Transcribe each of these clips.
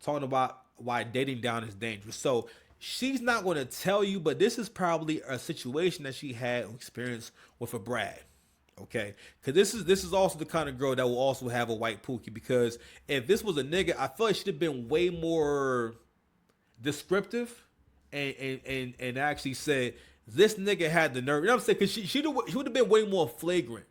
talking about why dating down is dangerous. So she's not going to tell you, but this is probably a situation that she had experience with a Brad. Okay, because this is also the kind of girl that will also have a white pookie. Because if this was a nigga, I feel like she'd have been way more descriptive and actually said this nigga had the nerve. You know what I'm saying? Because she would have been way more flagrant,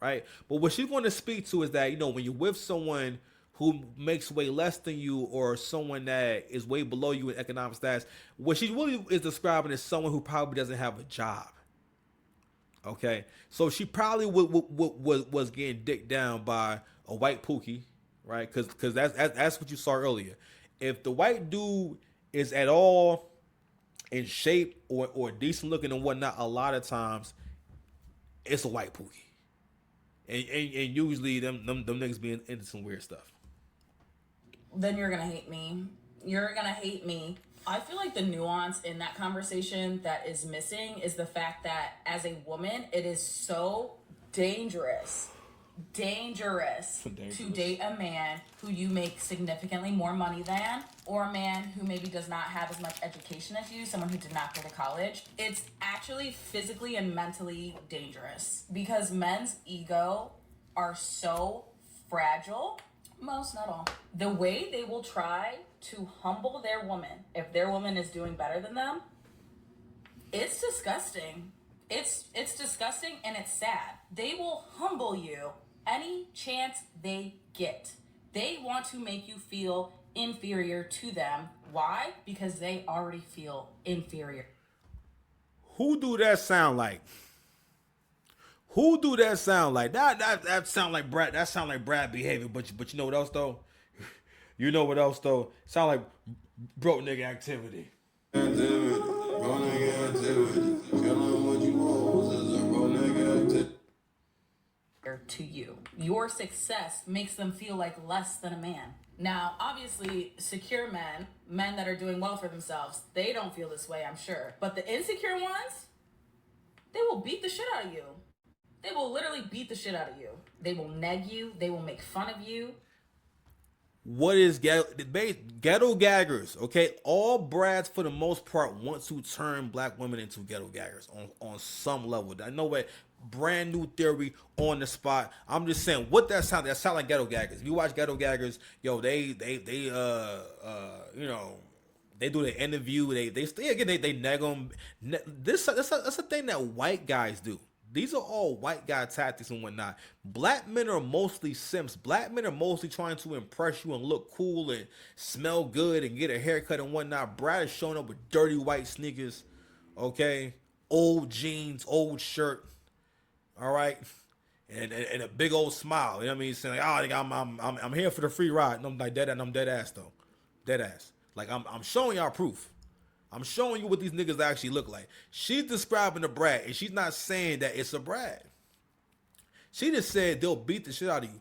right? But what she's going to speak to is that when you're with someone who makes way less than you or someone that is way below you in economic status, what she really is describing is someone who probably doesn't have a job. Okay, so she probably was getting dicked down by a white pookie, right? Because that's what you saw earlier. If the white dude is at all in shape or decent looking and whatnot, a lot of times it's a white pookie, and usually them niggas being into some weird stuff. Then you're gonna hate me. You're gonna hate me. I feel like the nuance in that conversation that is missing is the fact that as a woman, it is so dangerous, dangerous to Dangerous. date a man who you make significantly more money than, or a man who maybe does not have as much education as you, someone who did not go to college. It's actually physically and mentally dangerous because men's ego are so fragile. Most, not all. The way they will try to humble their woman if their woman is doing better than them, it's disgusting. It's disgusting and it's sad. They will humble you any chance they get. They want to make you feel inferior to them. Why? Because they already feel inferior. Who do that sound like? Who do that sound like? That sound like Brad. That sound like Brad behavior. But you know what else though? You know what else though? Sound like broke nigga activity. To you. Your success makes them feel like less than a man. Now, obviously, secure men, men that are doing well for themselves, they don't feel this way, I'm sure. But the insecure ones, they will beat the shit out of you. They will literally beat the shit out of you. They will neg you, they will make fun of you. What is ghetto gaggers? Okay, all Brads for the most part want to turn black women into ghetto gaggers on some level. I know what brand new theory on the spot. I'm just saying what that sound. That sound like ghetto gaggers. If you watch ghetto gaggers, yo, they you know they do the interview. They stay again. They neg them. That's a thing that white guys do. These are all white guy tactics and whatnot. Black men are mostly simps. Black men are mostly trying to impress you and look cool and smell good and get a haircut and whatnot. Brad is showing up with dirty white sneakers, okay, old jeans, old shirt, all right, and a big old smile. You know what I mean? Saying like, oh, I'm here for the free ride. And I'm like dead, and I'm dead ass though, dead ass. Like I'm showing y'all proof. I'm showing you what these niggas actually look like. She's describing a Brad, and she's not saying that it's a Brad. She just said they'll beat the shit out of you.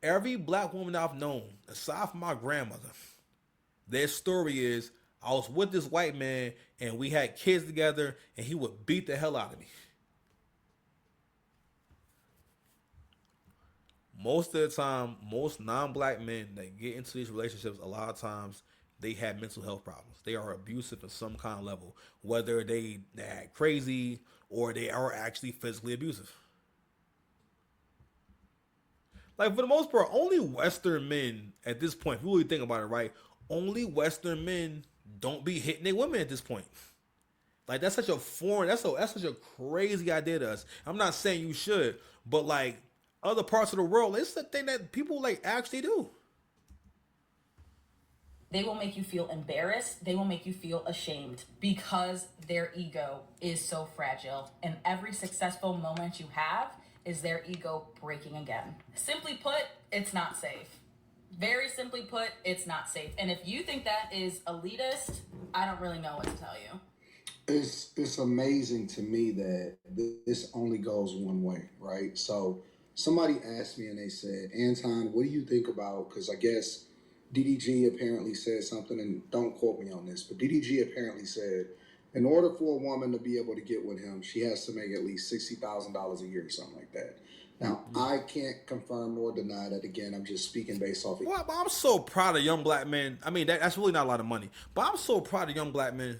Every black woman I've known, aside from my grandmother, their story is I was with this white man and we had kids together and he would beat the hell out of me. Most of the time, most non-black men that get into these relationships, a lot of times they have mental health problems. They are abusive at some kind of level, whether they act crazy or they are actually physically abusive. Like for the most part, only Western men at this point, if you really think about it, right? Only Western men don't be hitting their women at this point. Like that's such a foreign, that's such a crazy idea to us. I'm not saying you should, but like other parts of the world, it's the thing that people like actually do. They will make you feel embarrassed. They will make you feel ashamed because their ego is so fragile. And every successful moment you have is their ego breaking again. Simply put, it's not safe. Very simply put, it's not safe. And if you think that is elitist, I don't really know what to tell you. It's amazing to me that this only goes one way, right? So somebody asked me and they said, Anton, what do you think about? Because I guess DDG apparently said something, and don't quote me on this, but DDG apparently said, in order for a woman to be able to get with him, she has to make at least $60,000 a year or something like that. Now, I can't confirm nor deny that. Again, I'm just speaking based off. Well, I'm so proud of young black men. I mean, that's really not a lot of money, but I'm so proud of young black men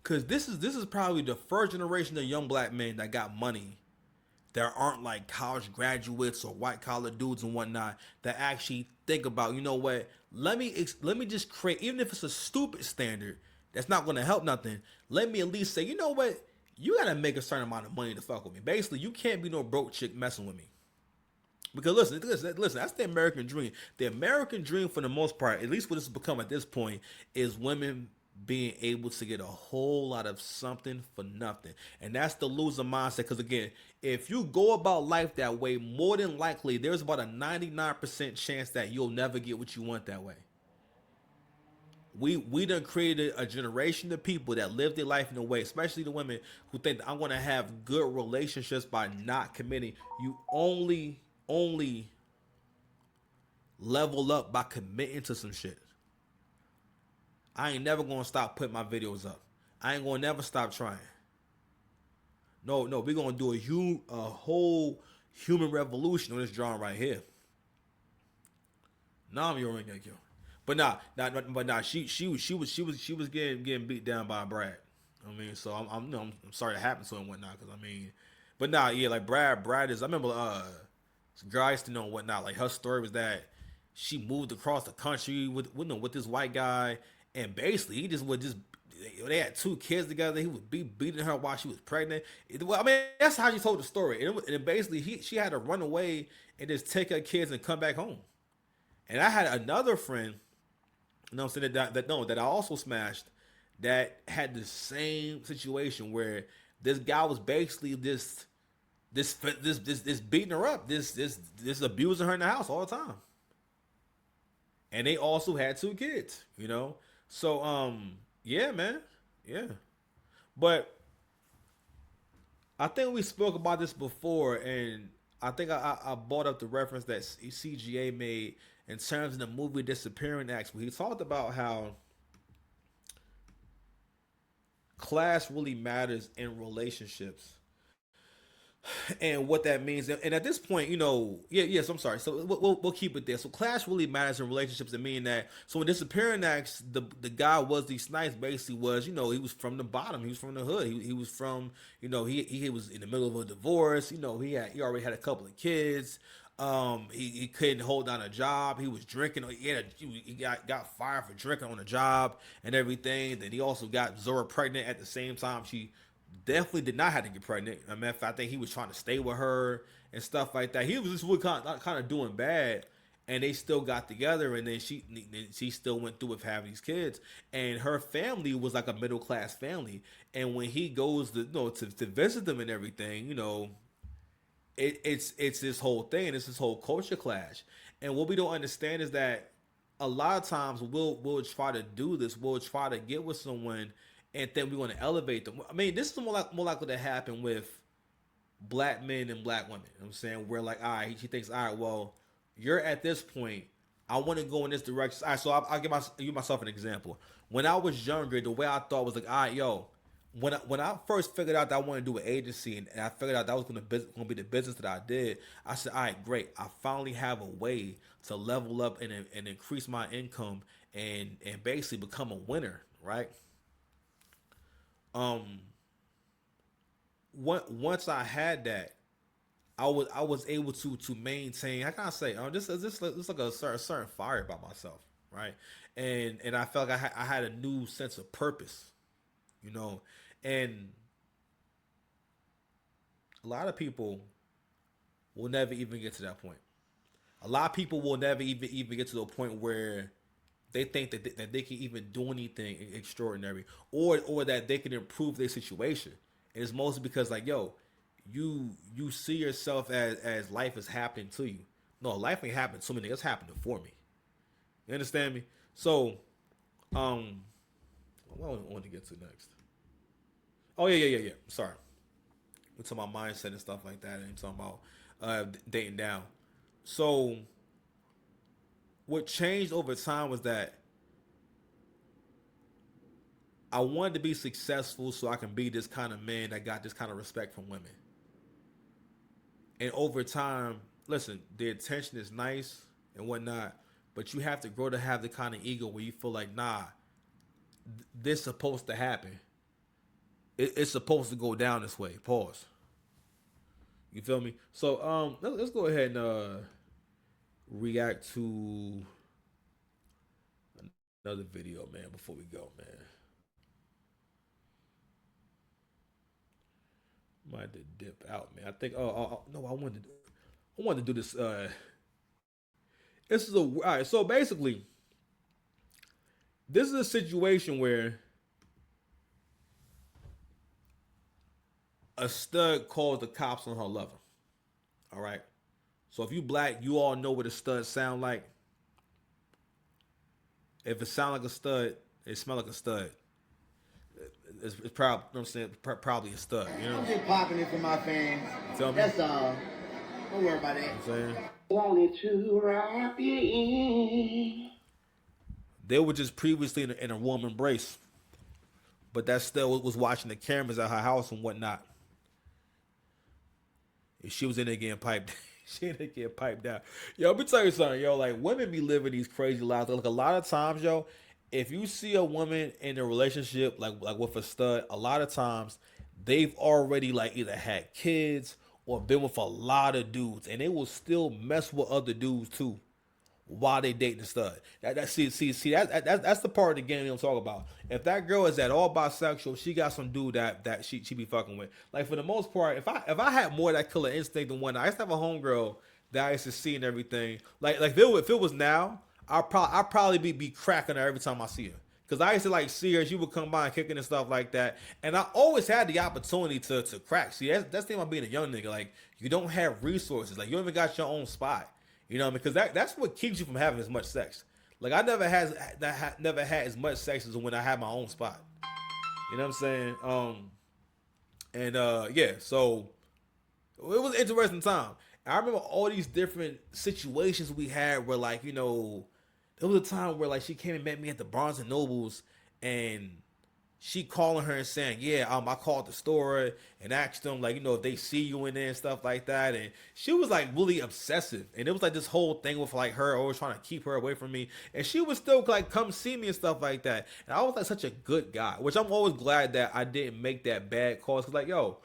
because this is probably the first generation of young black men that got money that aren't like college graduates or white collar dudes and whatnot that actually think about, you know what? Let me just create, even if it's a stupid standard that's not going to help nothing. Let me at least say, you know what? You got to make a certain amount of money to fuck with me. Basically, you can't be no broke chick messing with me. Because listen, that's the American dream. The American dream, for the most part, at least what it's become at this point, is women being able to get a whole lot of something for nothing. And that's the loser mindset. Because again, if you go about life that way, more than likely, there's about a 99% chance that you'll never get what you want that way. We done created a generation of people that live their life in a way, especially the women who think I'm gonna have good relationships by not committing. You only level up by committing to some shit. I ain't never gonna stop putting my videos up. I ain't gonna never stop trying. No, we gonna do a whole human revolution on this drawing right here. Nah, I'm your ring, but nah. She was getting beat down by Brad. I mean, so I'm sorry it happened to him and whatnot. Cause I mean, but nah, yeah, like Brad is. I remember girl I used to know and whatnot. Like her story was that she moved across the country with this white guy, and basically he just would just. They had 2 kids together. He would be beating her while she was pregnant. Well, I mean, that's how she told the story. And basically, she had to run away and just take her kids and come back home. And I had another friend, you know what I'm saying, that I also smashed, that had the same situation where this guy was basically this beating her up, this abusing her in the house all the time. And they also had 2 kids, you know? So yeah, man. Yeah. But I think we spoke about this before, and I think I brought up the reference that CGA made in terms of the movie Disappearing Acts, where he talked about how class really matters in relationships and what that means. And at this point, you know, yes, I'm sorry. So we'll keep it there. So class really matters in relationships, and mean that. So in Disappearing Acts, the guy Wesley Snipes basically was, you know, he was from the bottom. He was from the hood. He was from, you know, he was in the middle of a divorce. You know, he already had a couple of kids. He couldn't hold down a job. He was drinking. He got fired for drinking on a job and everything. Then he also got Zora pregnant at the same time. She definitely did not have to get pregnant. I mean, I think he was trying to stay with her and stuff like that. He was just really kind of doing bad, and they still got together. And then she still went through with having these kids, and her family was like a middle class family. And when he goes to, you know, to visit them and everything, you know, it's this whole thing. It's this whole culture clash. And what we don't understand is that a lot of times we'll try to do this. We'll try to get with someone and then we want to elevate them. I mean, this is more likely to happen with black men and black women. You know what I'm saying, where like, all right, she thinks, all right, well, you're at this point. I want to go in this direction. All right, so I'll give myself an example. When I was younger, the way I thought was like, all right, yo, when I first figured out that I wanted to do an agency, and I figured out that was going to be the business that I did, I said, all right, great. I finally have a way to level up and increase my income and basically become a winner, right? Um, once I had that, I was able to maintain. How can I say? This like a certain fire about myself, right? And I felt like I had a new sense of purpose, you know, and a lot of people will never even get to that point. A lot of people will never even get to the point where they think that they can even do anything extraordinary, or that they can improve their situation. And it's mostly because like, yo, you see yourself as life is happening to you. No, life ain't happening to me. It's happening for me. You understand me? So, what I want to get to next? Oh yeah. Sorry, we're talking about mindset and stuff like that, and talking about dating down. So, what changed over time was that I wanted to be successful so I can be this kind of man that got this kind of respect from women. And over time, listen, the attention is nice and whatnot, but you have to grow to have the kind of ego where you feel like, nah, this supposed to happen. It's supposed to go down this way. Pause. You feel me? So let's go ahead and react to another video, man, before we go, man. Might have to dip out, man. I think no, I wanted to do this this is all right, so basically this is a situation where a stud calls the cops on her lover. All right. So if you black, you all know what a stud sound like. If it sound like a stud, it smell like a stud. It's probably, you know what I'm saying, probably a stud. You know? I'm just popping it for my fans. Tell me. That's all. Don't worry about that. You know what I'm saying? Wanted to wrap you in. They were just previously in a warm embrace, but that still was watching the cameras at her house and whatnot. If she was in there getting piped, she in there getting piped down. Yo, let me tell you something, yo. Like, women be living these crazy lives. Like, a lot of times, yo, if you see a woman in a relationship like with a stud, a lot of times they've already like either had kids or been with a lot of dudes, and they will still mess with other dudes too while they dating the stud. That's the part of the game they don't talk about. If that girl is at all bisexual, she got some dude that she be fucking with. Like, for the most part, if I had more of that killer instinct than one, I used to have a homegirl that I used to see and everything. Like if it was now, I'll probably be cracking her every time I see her. Cause I used to like see her, she would come by and kicking and stuff like that, and I always had the opportunity to crack. See, that's the thing about being a young nigga. Like, you don't have resources. Like, you don't even got your own spot. You know what I mean? Because that's what keeps you from having as much sex. Like, I never had as much sex as when I had my own spot. You know what I'm saying? Yeah. So it was an interesting time. I remember all these different situations we had where, like, you know, there was a time where, like, she came and met me at the Barnes and Nobles, and she calling her and saying, yeah, I called the store and asked them, like, you know, if they see you in there and stuff like that. And she was like really obsessive. And it was like this whole thing with like her always trying to keep her away from me. And she would still like come see me and stuff like that. And I was like such a good guy, which I'm always glad that I didn't make that bad call. Cause like, yo,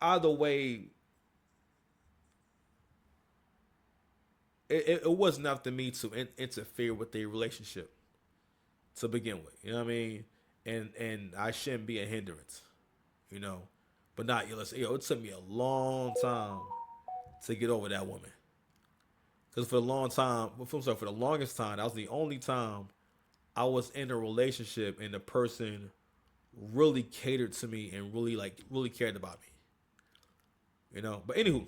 either way, it wasn't up to me to interfere with their relationship to begin with, you know what I mean? And I shouldn't be a hindrance, you know. But not, listen, it took me a long time to get over that woman. Because for the longest time, that was the only time I was in a relationship and the person really catered to me and really cared about me. You know. But anywho,